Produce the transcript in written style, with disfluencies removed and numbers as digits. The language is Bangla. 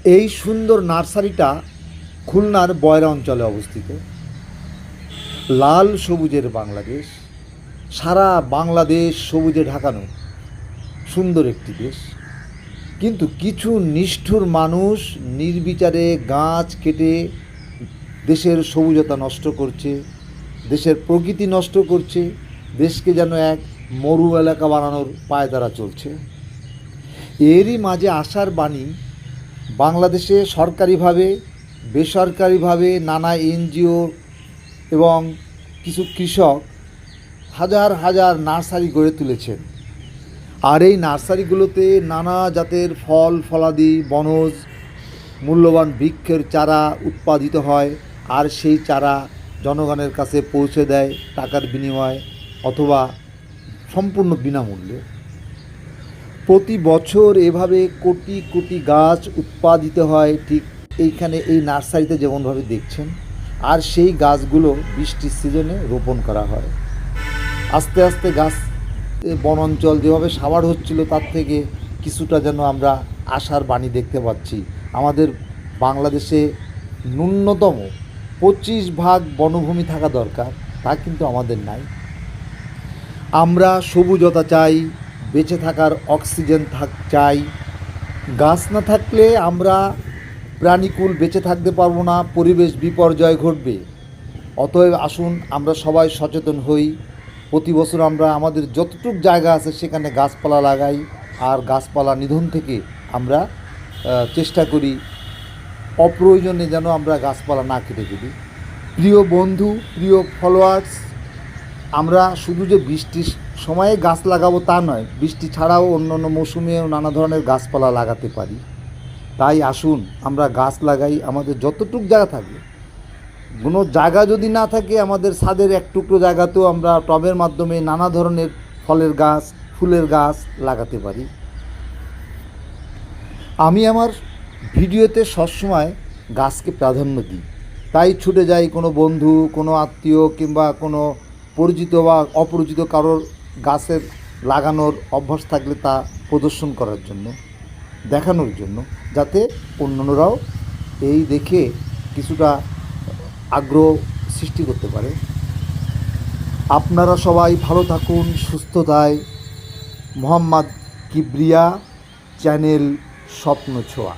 এই সুন্দর নার্সারিটা খুলনার বয়রা অঞ্চলে অবস্থিত। লাল সবুজের বাংলাদেশ, সারা বাংলাদেশ সবুজে ঢাকানো সুন্দর একটি দেশ। কিন্তু কিছু নিষ্ঠুর মানুষ নির্বিচারে গাছ কেটে দেশের সবুজতা নষ্ট করছে, দেশের প্রকৃতি নষ্ট করছে, দেশকে যেন এক মরু এলাকা বানানোর পায়তারা চলছে। এরই মাঝে আশার বাণী, বাংলাদেশে সরকারিভাবে বেসরকারিভাবে নানা এনজিও এবং কিছু কৃষক হাজার হাজার নার্সারি গড়ে তুলেছেন। আর এই নার্সারিগুলোতে নানা জাতের ফল ফলাদি বনজ মূল্যবান বৃক্ষের চারা উৎপাদিত হয়, আর সেই চারা জনগণের কাছে পৌঁছে দেয় টাকার বিনিময়ে অথবা সম্পূর্ণ বিনামূল্যে। প্রতি বছর এভাবে কোটি কোটি গাছ উৎপাদিত হয় ঠিক এইখানে এই নার্সারিতে যেমনভাবে দেখছেন। আর সেই গাছগুলো বৃষ্টির সিজনে রোপণ করা হয়। আস্তে আস্তে গাছ বনাঞ্চল যেভাবে সাবাড় হচ্ছিল তার থেকে কিছুটা যেন আমরা আশার বাণী দেখতে পাচ্ছি। আমাদের বাংলাদেশে ন্যূনতম 25% বনভূমি থাকা দরকার, তা কিন্তু আমাদের নাই। আমরা সবুজতা চাই, বেঁচে থাকার অক্সিজেন চাই। গাছ না থাকলে আমরা প্রাণীকুল বেঁচে থাকতে পারবো না, পরিবেশ বিপর্যয় ঘটবে। অতএব আসুন আমরা সবাই সচেতন হই। প্রতি বছর আমরা আমাদের যতটুকু জায়গা আছে সেখানে গাছপালা লাগাই, আর গাছপালা নিধন থেকে আমরা চেষ্টা করি অপ্রয়োজনে যেন আমরা গাছপালা না কেটে ফেলি। প্রিয় বন্ধু, প্রিয় ফলোয়ার্স, আমরা শুধু যে বৃষ্টির সময়ে গাছ লাগাবো তা নয়, বৃষ্টি ছাড়াও অন্য অন্য মৌসুমেও নানা ধরনের গাছপালা লাগাতে পারি। তাই আসুন আমরা গাছ লাগাই। আমাদের যতটুকু জায়গা থাকে, কোনো জায়গা যদি না থাকে আমাদের ছাদের এক টুকরো জায়গাতেও আমরা টবের মাধ্যমে নানা ধরনের ফলের গাছ ফুলের গাছ লাগাতে পারি। আমি আমার ভিডিওতে সবসময় গাছকে প্রাধান্য দিই, তাই ছুটে যাই কোনো বন্ধু, কোনো আত্মীয় কিংবা কোনো পরিচিত বা অপরিচিত কারোর গাছের লাগানোর অভ্যাস থাকলে তা প্রদর্শন করার জন্য, দেখানোর জন্য, যাতে অন্যরাও এই দেখে কিছুটা আগ্রহ সৃষ্টি করতে পারে। আপনারা সবাই ভালো থাকুন, সুস্থতায়। মোহাম্মদ কিবরিয়া, চ্যানেল স্বপ্ন ছোঁয়া।